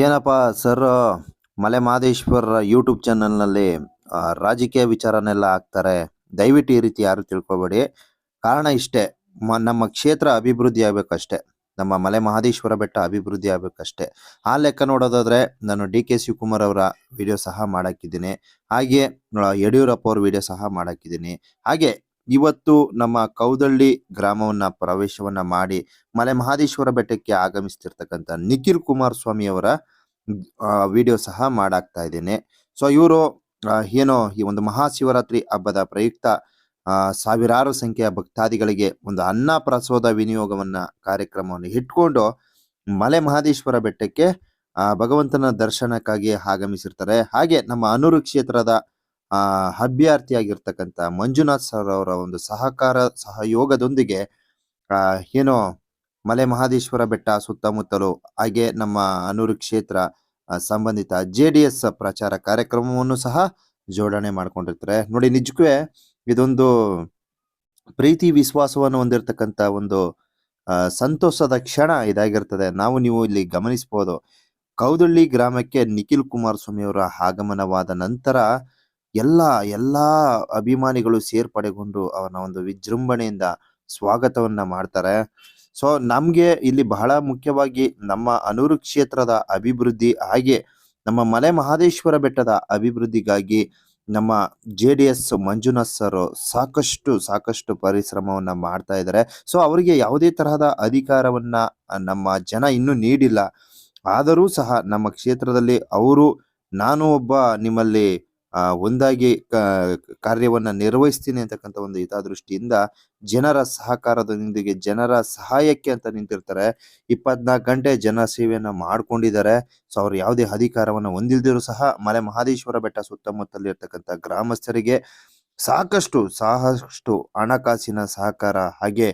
ಏನಪ್ಪ ಸರ್, ಮಲೆ ಮಹದೇಶ್ವರ್ ಯೂಟ್ಯೂಬ್ ಚಾನಲ್ನಲ್ಲಿ ರಾಜಕೀಯ ವಿಚಾರನೆಲ್ಲ ಹಾಕ್ತಾರೆ. ದಯವಿಟ್ಟು ಈ ರೀತಿ ಯಾರು ತಿಳ್ಕೊಬೇಡಿ. ಕಾರಣ ಇಷ್ಟೇ, ನಮ್ಮ ಕ್ಷೇತ್ರ ಅಭಿವೃದ್ಧಿ ಆಗ್ಬೇಕಷ್ಟೇ. ನಮ್ಮ ಮಲೆ ಮಹದೇಶ್ವರ ಬೆಟ್ಟ ಅಭಿವೃದ್ಧಿ ಆಗ್ಬೇಕಷ್ಟೇ. ಆ ಲೆಕ್ಕ ನೋಡೋದಾದ್ರೆ ನಾನು ಡಿ ಕೆ ಶಿವಕುಮಾರ್ ಅವರ ವಿಡಿಯೋ ಸಹ ಮಾಡಾಕಿದ್ದೀನಿ. ಹಾಗೆ ಯಡಿಯೂರಪ್ಪ ಅವ್ರ ವಿಡಿಯೋ ಸಹ ಮಾಡಾಕಿದ್ದೀನಿ. ಹಾಗೆ ಇವತ್ತು ನಮ್ಮ ಕೌದಳ್ಳಿ ಗ್ರಾಮವನ್ನ ಪ್ರವೇಶವನ್ನ ಮಾಡಿ ಮಲೆ ಮಹದೇಶ್ವರ ಬೆಟ್ಟಕ್ಕೆ ಆಗಮಿಸ್ತಿರ್ತಕ್ಕಂಥ ನಿಖಿಲ್ ಕುಮಾರಸ್ವಾಮಿ ಅವರ ವಿಡಿಯೋ ಸಹ ಮಾಡಾಕ್ತಾ ಇದ್ದೇನೆ. ಸೊ ಇವರು ಏನೋ ಈ ಒಂದು ಮಹಾಶಿವರಾತ್ರಿ ಹಬ್ಬದ ಪ್ರಯುಕ್ತ ಸಾವಿರಾರು ಸಂಖ್ಯೆಯ ಭಕ್ತಾದಿಗಳಿಗೆ ಒಂದು ಅನ್ನ ಪ್ರಸಾದ ವಿನಿಯೋಗವನ್ನ ಕಾರ್ಯಕ್ರಮವನ್ನು ಇಟ್ಕೊಂಡು ಮಲೆ ಮಹದೇಶ್ವರ ಬೆಟ್ಟಕ್ಕೆ ಭಗವಂತನ ದರ್ಶನಕ್ಕಾಗಿ ಆಗಮಿಸಿರ್ತಾರೆ. ಹಾಗೆ ನಮ್ಮ ಅನೂರು ಕ್ಷೇತ್ರದ ಅಭ್ಯರ್ಥಿಯಾಗಿರ್ತಕ್ಕಂಥ ಮಂಜುನಾಥ್ ಸರ್ ಅವರ ಒಂದು ಸಹಯೋಗದೊಂದಿಗೆ ಏನೋ ಮಲೆ ಮಹದೇಶ್ವರ ಬೆಟ್ಟ ಸುತ್ತಮುತ್ತಲು ಹಾಗೆ ನಮ್ಮ ಅನೂರು ಕ್ಷೇತ್ರ ಸಂಬಂಧಿತ JDS ಪ್ರಚಾರ ಕಾರ್ಯಕ್ರಮವನ್ನು ಸಹ ಜೋಡಣೆ ಮಾಡ್ಕೊಂಡಿರ್ತಾರೆ. ನೋಡಿ, ನಿಜಕ್ಕೂ ಇದೊಂದು ಪ್ರೀತಿ ವಿಶ್ವಾಸವನ್ನು ಹೊಂದಿರತಕ್ಕಂತ ಒಂದು ಸಂತೋಷದ ಕ್ಷಣ ಇದಾಗಿರ್ತದೆ. ನೀವು ಇಲ್ಲಿ ಗಮನಿಸಬಹುದು, ಕೌದಳ್ಳಿ ಗ್ರಾಮಕ್ಕೆ ನಿಖಿಲ್ ಕುಮಾರಸ್ವಾಮಿ ಅವರ ಆಗಮನವಾದ ನಂತರ ಎಲ್ಲಾ ಅಭಿಮಾನಿಗಳು ಸೇರ್ಪಡೆಗೊಂಡು ಅವನ ಒಂದು ವಿಜೃಂಭಣೆಯಿಂದ ಸ್ವಾಗತವನ್ನ ಮಾಡ್ತಾರೆ. ಸೊ ನಮ್ಗೆ ಇಲ್ಲಿ ಬಹಳ ಮುಖ್ಯವಾಗಿ ನಮ್ಮ ಅನೂರು ಕ್ಷೇತ್ರದ ಅಭಿವೃದ್ಧಿ ಹಾಗೆ ನಮ್ಮ ಮಲೆ ಮಹದೇಶ್ವರ ಬೆಟ್ಟದ ಅಭಿವೃದ್ಧಿಗಾಗಿ ನಮ್ಮ JDS ಮಂಜುನಾಥ್ ಸರ್ ಸಾಕಷ್ಟು ಪರಿಶ್ರಮವನ್ನ ಮಾಡ್ತಾ ಇದ್ದಾರೆ. ಸೊ ಅವರಿಗೆ ಯಾವುದೇ ತರಹದ ಅಧಿಕಾರವನ್ನ ನಮ್ಮ ಜನ ಇನ್ನೂ ನೀಡಿಲ್ಲ. ಆದರೂ ಸಹ ನಮ್ಮ ಕ್ಷೇತ್ರದಲ್ಲಿ ನಾನು ಒಬ್ಬ ನಿಮ್ಮಲ್ಲಿ ಒಂದಾಗಿ ಕಾರ್ಯವನ್ನ ನಿರ್ವಹಿಸ್ತೀನಿ ಅಂತಕ್ಕಂಥ ಒಂದು ಹಿತದೃಷ್ಟಿಯಿಂದ ಜನರ ಸಹಕಾರದೊಂದಿಗೆ ಜನರ ಸಹಾಯಕ್ಕೆ ಅಂತ ನಿಂತಿರ್ತಾರೆ. 24 ಗಂಟೆ ಜನ ಸೇವೆಯನ್ನ ಮಾಡ್ಕೊಂಡಿದ್ದಾರೆ. ಸೊ ಅವ್ರು ಯಾವುದೇ ಅಧಿಕಾರವನ್ನು ಹೊಂದಿಲ್ದಿರೂ ಸಹ ಮಲೆ ಮಹದೇಶ್ವರ ಬೆಟ್ಟ ಸುತ್ತಮುತ್ತಲಿ ಇರ್ತಕ್ಕಂಥ ಗ್ರಾಮಸ್ಥರಿಗೆ ಸಾಕಷ್ಟು ಹಣಕಾಸಿನ ಸಹಕಾರ ಹಾಗೆ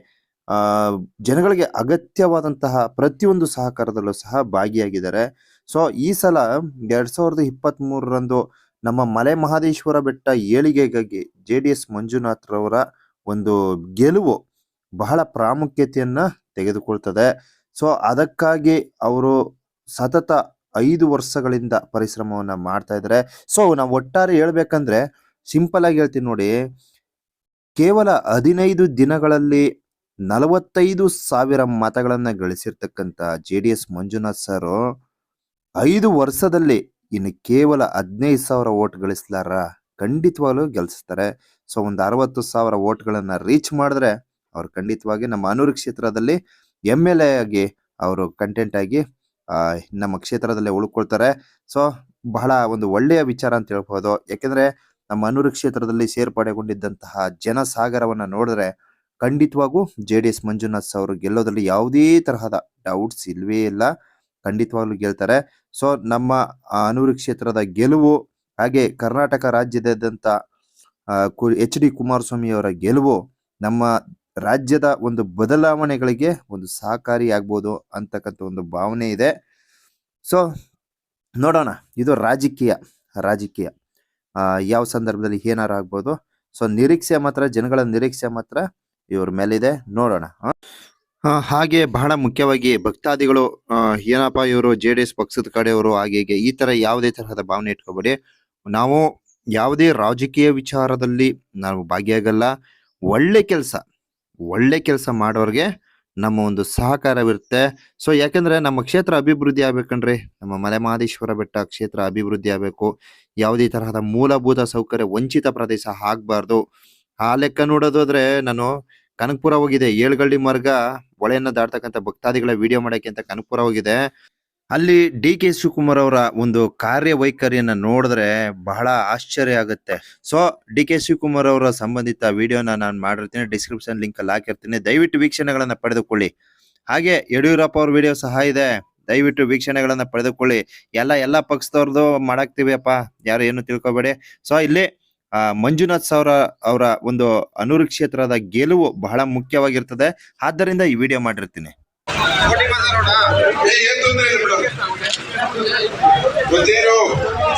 ಜನಗಳಿಗೆ ಅಗತ್ಯವಾದಂತಹ ಪ್ರತಿಯೊಂದು ಸಹಕಾರದಲ್ಲೂ ಸಹ ಭಾಗಿಯಾಗಿದ್ದಾರೆ. ಸೊ ಈ ಸಲ 2023ರಂದು ನಮ್ಮ ಮಲೆ ಮಹದೇಶ್ವರ ಬೆಟ್ಟ ಏಳಿಗೆಗಾಗಿ JDS ಮಂಜುನಾಥ್ ರವರ ಒಂದು ಗೆಲುವು ಬಹಳ ಪ್ರಾಮುಖ್ಯತೆಯನ್ನ ತೆಗೆದುಕೊಳ್ತದೆ. ಸೊ ಅದಕ್ಕಾಗಿ ಅವರು ಸತತ 5 ವರ್ಷಗಳಿಂದ ಪರಿಶ್ರಮವನ್ನ ಮಾಡ್ತಾ ಇದ್ದಾರೆ. ಸೊ ನಾವು ಒಟ್ಟಾರೆ ಹೇಳ್ಬೇಕಂದ್ರೆ ಸಿಂಪಲ್ ಆಗಿ ಹೇಳ್ತೀನಿ ನೋಡಿ, ಕೇವಲ 15 ದಿನಗಳಲ್ಲಿ 45,000 ಮತಗಳನ್ನ ಗಳಿಸಿರ್ತಕ್ಕಂಥ JDS ಮಂಜುನಾಥ್ ಸರ್ 5 ವರ್ಷದಲ್ಲಿ ಇನ್ನು ಕೇವಲ 15,000 ಓಟ್ ಗಳಿಸ್ಲಾರ ಖಂಡಿತವಾಗ್ಲೂ ಗೆಲ್ಸ್ತಾರೆ. ಸೊ ಒಂದು 60,000 ಓಟ್ಗಳನ್ನ ರೀಚ್ ಮಾಡಿದ್ರೆ ಅವ್ರು ಖಂಡಿತವಾಗಿ ನಮ್ಮ ಅನೂರು ಕ್ಷೇತ್ರದಲ್ಲಿ MLA ಆಗಿ ಅವರು ಕಂಟೆಂಟ್ ಆಗಿ ನಮ್ಮ ಕ್ಷೇತ್ರದಲ್ಲೇ ಉಳ್ಕೊಳ್ತಾರೆ. ಸೊ ಬಹಳ ಒಂದು ಒಳ್ಳೆಯ ವಿಚಾರ ಅಂತ ಹೇಳ್ಬೋದು. ಯಾಕೆಂದ್ರೆ ನಮ್ಮ ಅನೂರು ಕ್ಷೇತ್ರದಲ್ಲಿ ಸೇರ್ಪಡೆಗೊಂಡಿದ್ದಂತಹ ಜನಸಾಗರವನ್ನ ನೋಡಿದ್ರೆ ಖಂಡಿತವಾಗೂ JDS ಮಂಜುನಾಥ್ ಅವರು ಗೆಲ್ಲೋದ್ರಲ್ಲಿ ಯಾವುದೇ ತರಹದ ಡೌಟ್ಸ್ ಇಲ್ವೇ ಇಲ್ಲ. ಖಂಡಿತವಾಗ್ಲೂ ಗೆಲ್ತಾರೆ. ಸೊ ನಮ್ಮ ಅನೂರು ಕ್ಷೇತ್ರದ ಗೆಲುವು ಹಾಗೆ ಕರ್ನಾಟಕ ರಾಜ್ಯದಾದ್ಯಂತ HD ಕುಮಾರಸ್ವಾಮಿ ಅವರ ಗೆಲುವು ನಮ್ಮ ರಾಜ್ಯದ ಒಂದು ಬದಲಾವಣೆಗಳಿಗೆ ಒಂದು ಸಹಕಾರಿಯಾಗ್ಬೋದು ಅಂತಕ್ಕಂಥ ಒಂದು ಭಾವನೆ ಇದೆ. ಸೊ ನೋಡೋಣ, ಇದು ರಾಜಕೀಯ ಯಾವ ಸಂದರ್ಭದಲ್ಲಿ ಏನಾರು ಆಗ್ಬೋದು. ಸೊ ಜನಗಳ ನಿರೀಕ್ಷೆ ಮಾತ್ರ ಇವ್ರ ಮೇಲಿದೆ. ನೋಡೋಣ. ಹಾಗೆ ಬಹಳ ಮುಖ್ಯವಾಗಿ ಭಕ್ತಾದಿಗಳು ಏನಪ್ಪಾ ಇವರು JDS ಪಕ್ಷದ ಕಡೆಯವರು ಹಾಗೆ ಈ ತರ ಯಾವುದೇ ತರಹದ ಭಾವನೆ ಇಟ್ಕೋಬೇಡಿ. ನಾವು ಯಾವುದೇ ರಾಜಕೀಯ ವಿಚಾರದಲ್ಲಿ ನಾವು ಭಾಗಿಯಾಗಲ್ಲ. ಒಳ್ಳೆ ಕೆಲಸ ಮಾಡೋರ್ಗೆ ನಮ್ಮ ಒಂದು ಸಹಕಾರವಿರುತ್ತೆ. ಸೊ ಯಾಕಂದ್ರೆ ನಮ್ಮ ಕ್ಷೇತ್ರ ಅಭಿವೃದ್ಧಿ ಆಗ್ಬೇಕಂದ್ರೆ ನಮ್ಮ ಮಲೆ ಮಹದೇಶ್ವರ ಬೆಟ್ಟ ಕ್ಷೇತ್ರ ಅಭಿವೃದ್ಧಿ ಆಗ್ಬೇಕು. ಯಾವುದೇ ತರಹದ ಮೂಲಭೂತ ಸೌಕರ್ಯ ವಂಚಿತ ಪ್ರದೇಶ ಆಗ್ಬಾರ್ದು. ಆ ಲೆಕ್ಕ ನೋಡೋದಾದ್ರೆ ನಾನು ಕನಕಪುರ ಹೋಗಿದೆ, ಏಳ್ಗಳ್ಳಿ ಮಾರ್ಗ ಹೊಳೆಯನ್ನ ದಾಟ್ತಕ್ಕಂಥ ಭಕ್ತಾದಿಗಳ ವಿಡಿಯೋ ಮಾಡಕ್ಕೆ ಅಂತ ಕನಕಪುರ ಹೋಗಿದೆ. ಅಲ್ಲಿ DK ಶಿವಕುಮಾರ್ ಅವರ ಒಂದು ಕಾರ್ಯವೈಖರಿಯನ್ನ ನೋಡಿದ್ರೆ ಬಹಳ ಆಶ್ಚರ್ಯ ಆಗುತ್ತೆ. ಸೊ DK ಶಿವಕುಮಾರ್ ಅವರ ಸಂಬಂಧಿತ ವಿಡಿಯೋನ ನಾನು ಮಾಡಿರ್ತೀನಿ, ಡಿಸ್ಕ್ರಿಪ್ಷನ್ ಲಿಂಕ್ ಅಲ್ಲಿ ಹಾಕಿರ್ತೀನಿ. ದಯವಿಟ್ಟು ವೀಕ್ಷಣೆಗಳನ್ನ ಪಡೆದುಕೊಳ್ಳಿ. ಹಾಗೆ ಯಡಿಯೂರಪ್ಪ ಅವ್ರ ವಿಡಿಯೋ ಸಹ ಇದೆ, ದಯವಿಟ್ಟು ವೀಕ್ಷಣೆಗಳನ್ನ ಪಡೆದುಕೊಳ್ಳಿ. ಎಲ್ಲ ಪಕ್ಷದವ್ರದ್ದು ಮಾಡಾಕ್ತಿವಿ ಅಪ್ಪ, ಯಾರು ಏನು ತಿಳ್ಕೊಬೇಡಿ. ಸೊ ಇಲ್ಲಿ ಮಂಜುನಾಥ್ ಅವರ ಒಂದು ಅನೂರು ಕ್ಷೇತ್ರದ ಗೆಲುವು ಬಹಳ ಮುಖ್ಯವಾಗಿರ್ತದೆ. ಆದ್ದರಿಂದ ಈ ವಿಡಿಯೋ ಮಾಡಿರ್ತೀನಿ.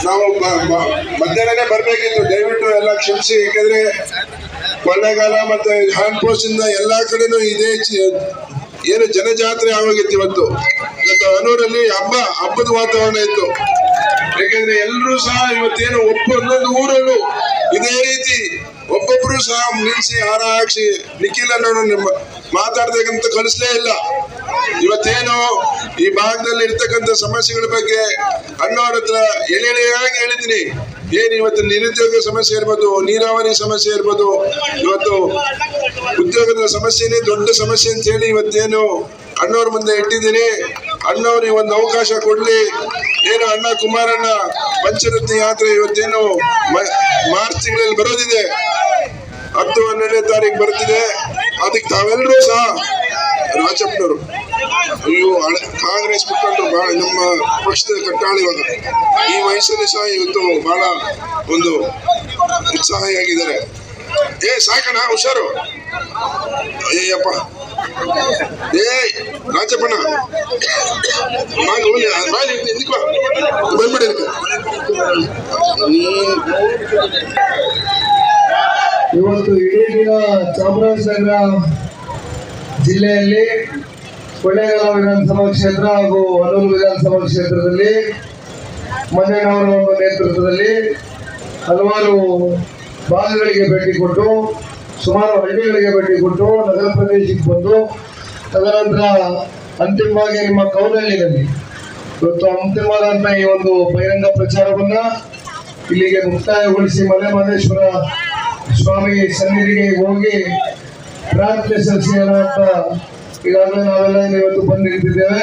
ನಾವು ಮಧ್ಯಾಹ್ನನೇ ಬರ್ಬೇಕಿತ್ತು, ದಯವಿಟ್ಟು ಎಲ್ಲ ಕ್ಷಮಿಸಿ. ಯಾಕಂದ್ರೆ ಕೊಳ್ಳೇಗಾಲ ಮತ್ತೆ ಹ್ಯಾಂಡ್ ಪೋಸ್ಟ್ ಇಂದ ಎಲ್ಲಾ ಕಡೆನೂ ಇದೇ ಏನು ಜನಜಾತ್ರೆ ಆಗೋಗಿತ್ತು. ಇವತ್ತು ಅನೂರು ಊರಲ್ಲಿ ಹಬ್ಬದ ವಾತಾವರಣ ಇತ್ತು. ಯಾಕಂದ್ರೆ ಎಲ್ಲರೂ ಸಹ ಇವತ್ತೇನು ಒಂದೊಂದು ಊರಲ್ಲೂ ಇದೇ ರೀತಿ ಒಬ್ಬೊಬ್ರು ಸಹ ನಿಲ್ಸಿ ಹಾರ ಹಾಕ್ಸಿ ನಿಖಿಲ್ ಅನ್ನೋನು ಮಾತಾಡ್ಬೇಕಂತ ಕಳಿಸ್ಲೇ ಇಲ್ಲ. ಇವತ್ತೇನು ಈ ಭಾಗದಲ್ಲಿ ಇರ್ತಕ್ಕಂಥ ಸಮಸ್ಯೆಗಳ ಬಗ್ಗೆ ಅಣ್ಣವ್ರ ಹತ್ರ ಎಳೆಯಾಗಿ ಹೇಳಿದ್ದೀನಿ. ಏನ್ ಇವತ್ತು ನಿರುದ್ಯೋಗ ಸಮಸ್ಯೆ ಇರ್ಬೋದು, ನೀರಾವರಿ ಸಮಸ್ಯೆ ಇರ್ಬೋದು, ಇವತ್ತು ಉದ್ಯೋಗದ ಸಮಸ್ಯೆನೇ ದೊಡ್ಡ ಸಮಸ್ಯೆ ಅಂತ ಹೇಳಿ ಇವತ್ತೇನು ಅಣ್ಣವ್ರ ಮುಂದೆ ಇಟ್ಟಿದ್ದೀನಿ. ಅಣ್ಣವ್ರಿಗೆ ಒಂದು ಅವಕಾಶ ಕೊಡ್ಲಿ. ಏನು ಅಣ್ಣ ಕುಮಾರಣ್ಣ ಪಂಚರತ್ನ ಯಾತ್ರೆ ಇವತ್ತೇನು ಮಾರ್ಚ್ ತಿಂಗಳಲ್ಲಿ ಬರೋದಿದೆ, 10-12ನೇ ತಾರೀಕು ಬರ್ತಿದೆ. ಅದಕ್ಕೆ ತಾವೆಲ್ಲರೂ ಸಹ ರಾಜಪ್ಪನವರು, ಅಯ್ಯೋ ಕಾಂಗ್ರೆಸ್ ಮುಖಂಡರು ಬಹಳ ನಮ್ಮ ಪಕ್ಷದ ಕಟ್ಟಾಳಿ ಇವಾಗ ಈ ವಯಸ್ಸಲ್ಲಿ ಸಹ ಇವತ್ತು ಬಹಳ ಒಂದು ಉತ್ಸಾಹಿಯಾಗಿದ್ದಾರೆ. ಸಾಕಣ್ಣ ಹುಷಾರು. ಅಯ್ಯಪ್ಪ ರಾಜಪ್ಪಣ್ಣ ಬಂದ್ಬಿಡಿ. ಇವತ್ತು ಇಡೀ ದಿನ ಚಾಮರಾಜನಗರ ಜಿಲ್ಲೆಯಲ್ಲಿ ಕೊಳ್ಳೇಗಾಲ ವಿಧಾನಸಭಾ ಕ್ಷೇತ್ರ ಹಾಗೂ ಹೊನ್ನೂರು ವಿಧಾನಸಭಾ ಕ್ಷೇತ್ರದಲ್ಲಿ ಮಂಜಣ್ಣವರ ಒಂದು ನೇತೃತ್ವದಲ್ಲಿ ಹಲವಾರು ಭಾಗಗಳಿಗೆ ಭೇಟಿ ಕೊಟ್ಟು, ಸುಮಾರು ಹಳ್ಳಿಗಳಿಗೆ ಭೇಟಿ ಕೊಟ್ಟು, ನಗರ ಪ್ರದೇಶಕ್ಕೆ ಬಂದು, ತದನಂತರ ಅಂತಿಮವಾಗಿ ನಿಮ್ಮ ಕೌನಳ್ಳಿನಲ್ಲಿ ಇವತ್ತು ಅಂತಿಮವಾದಂಥ ಈ ಒಂದು ಬಹಿರಂಗ ಪ್ರಚಾರವನ್ನ ಇಲ್ಲಿಗೆ ಮುಕ್ತಾಯಗೊಳಿಸಿ ಮಲೆ ಮಹದೇಶ್ವರ ಸ್ವಾಮಿ ಸನ್ನಿಧಿಗೆ ಹೋಗಿ ಪ್ರಾರ್ಥನೆ ಸಲ್ಲಿಸಿ ಅನ್ನುವಂತ ಈಗಾಗಲೇ ನಾವೆಲ್ಲ ಇವತ್ತು ಬಂದು ನಿಂತಿದ್ದೇವೆ.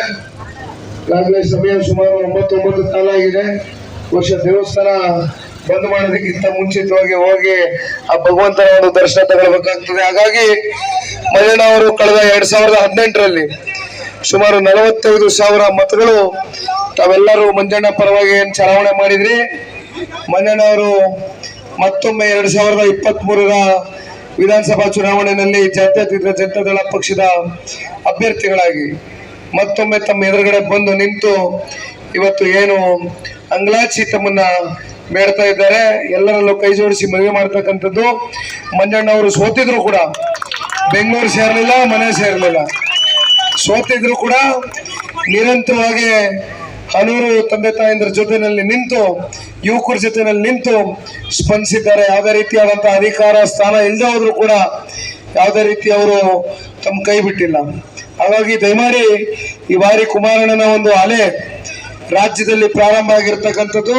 ಈಗಾಗಲೇ ಸಮಯ ಸುಮಾರು 9 ಕಾಲಾಗಿದೆ. ವರ್ಷ ದೇವಸ್ಥಾನ ಬಂದ್ ಮಾಡೋದಕ್ಕಿಂತ ಮುಂಚಿತವಾಗಿ ಹೋಗಿ ಆ ಭಗವಂತನ ಒಂದು ದರ್ಶನ ತಗೊಳ್ಬೇಕಾಗ್ತದೆ. ಹಾಗಾಗಿ ಮಂಜಣ್ಣ ಅವರು ಕಳೆದ 2018ರಲ್ಲಿ ಸುಮಾರು 45,000 ಮತಗಳು ತಾವೆಲ್ಲರೂ ಮಂಜಣ್ಣ ಪರವಾಗಿ ಏನ್ ಚಲಾವಣೆ ಮಾಡಿದ್ರಿ. ಮಂಜಣ್ಣ ಅವರು ಮತ್ತೊಮ್ಮೆ 2023ರ ವಿಧಾನಸಭಾ ಚುನಾವಣೆಯಲ್ಲಿ ಜನತಾದಳ ಪಕ್ಷದ ಅಭ್ಯರ್ಥಿಗಳಾಗಿ ಮತ್ತೊಮ್ಮೆ ತಮ್ಮ ಎದುರುಗಡೆ ಬಂದು ನಿಂತು ಇವತ್ತು ಏನು ಅಂಗ್ಲಾಚಿ ತಮ್ಮನ್ನ ಬೇಡ್ತಾ ಇದ್ದಾರೆ. ಎಲ್ಲರಲ್ಲೂ ಕೈ ಜೋಡಿಸಿ ಮದುವೆ ಮಾಡ್ತಕ್ಕಂಥದ್ದು. ಮಂಜಣ್ಣ ಅವರು ಸೋತಿದ್ರು ಕೂಡ ಬೆಂಗಳೂರು ಸೇರಲಿಲ್ಲ, ಮನೆ ಸೇರಲಿಲ್ಲ. ಸೋತಿದ್ರು ಕೂಡ ನಿರಂತರವಾಗಿ ಹನೂರು ತಂದೆ ತಾಯಂದ್ರ ಜೊತೆಯಲ್ಲಿ ನಿಂತು, ಯುವಕರ ಜೊತೆಯಲ್ಲಿ ನಿಂತು ಸ್ಪಂದಿಸಿದ್ದಾರೆ. ಯಾವುದೇ ರೀತಿಯಾದಂತಹ ಅಧಿಕಾರ ಸ್ಥಾನ ಇಲ್ಲದೆ ಹೋದ್ರು ಕೂಡ ಯಾವುದೇ ರೀತಿ ಅವರು ತಮ್ಮ ಕೈ ಬಿಟ್ಟಿಲ್ಲ. ಹಾಗಾಗಿ ದಯಮಾಡಿ ಈ ಬಾರಿ ಕುಮಾರಣ್ಣನ ಒಂದು ಅಲೆ ರಾಜ್ಯದಲ್ಲಿ ಪ್ರಾರಂಭ ಆಗಿರ್ತಕ್ಕಂಥದ್ದು.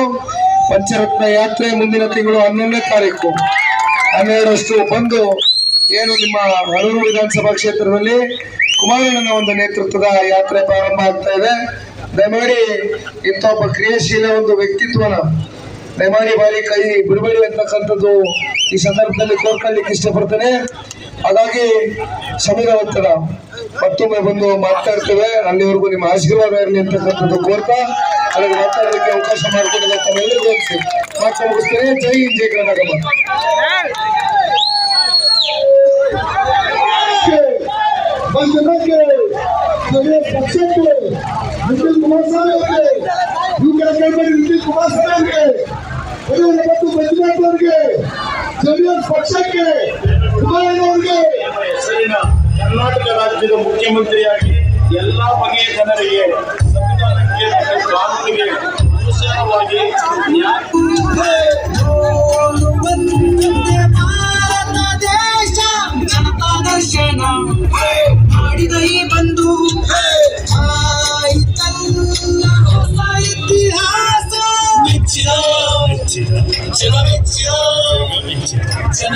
ಪಂಚರತ್ನ ಯಾತ್ರೆ ಮುಂದಿನ ತಿಂಗಳು 11ನೇ ತಾರೀಕು 12ರಷ್ಟು ಬಂದು ಏನು ನಿಮ್ಮ ಹನೂರು ವಿಧಾನಸಭಾ ಕ್ಷೇತ್ರದಲ್ಲಿ ಕುಮಾರಣ್ಣನ ಒಂದು ನೇತೃತ್ವದ ಯಾತ್ರೆ ಪ್ರಾರಂಭ ಆಗ್ತಾ ಇದೆ. ದಯಮಾಡಿ ಇಂಥ ಒಬ್ಬ ಕ್ರಿಯಾಶೀಲ ಒಂದು ವ್ಯಕ್ತಿತ್ವನ ದಯಮಾಡಿ ಬಾರಿ ಕೈ ಬಿಡಬೇಡಿ ಅಂತಕ್ಕಂಥದ್ದು ಈ ಸಂದರ್ಭದಲ್ಲಿ ಕೋರ್ಕೊಳ್ಳಿಕ್ಕೆ ಇಷ್ಟಪಡ್ತೇನೆ. ಹಾಗಾಗಿ ಸಮಯದ ಒತ್ತಡ ಮತ್ತೊಮ್ಮೆ ಬಂದು ಮಾತಾಡ್ತೇವೆ. ಅಲ್ಲಿವರೆಗೂ ನಿಮ್ಮ ಆಶೀರ್ವಾದ ಇರಲಿ ಅಂತಕ್ಕಂಥದ್ದು ಕೋರ್ತಾ ಅದಕ್ಕೆ ಮಾತಾಡೋದಕ್ಕೆ ಅವಕಾಶ ಮಾಡಿಕೊಡೋದು ತಮ್ಮೆಲ್ಲರಿಗೂ ಮಾತು ಮುಗಿಸ್ತೇನೆ. ಜೈ ಹಿಂದ್, ಜೈ ಕರ್ನಾಟಕ. ನಿಖಿಲ್ ಕುಮಾರಸ್ವಾಮಿ ಅವರಿಗೆ, ನಿಖಿಲ್ ಕುಮಾರಸ್ವಾಮಿ ಅವರಿಗೆ ಮತ್ತು ಮಂಜುನಾಥ್ ಅವರಿಗೆ, ಜೆಡಿಎಸ್ ಪಕ್ಷಕ್ಕೆ, ಕುಮಾರಣ್ಣವರಿಗೆ ಕರ್ನಾಟಕ ರಾಜ್ಯದ ಮುಖ್ಯಮಂತ್ರಿಯಾಗಿ ಎಲ್ಲಾ ಬಗೆಯ ಜನರಿಗೆ ಸಂವಿಧಾನಕ್ಕೆ ಮತ್ತು ಕಾನೂನಿಗೆ ಅನುಸಾರವಾಗಿ ಜನತಾ ದರ್ಶನ ಮಾಡಿದ ಈ ಬಂದು ಹೊಸ ಇತಿಹಾಸ ಜನ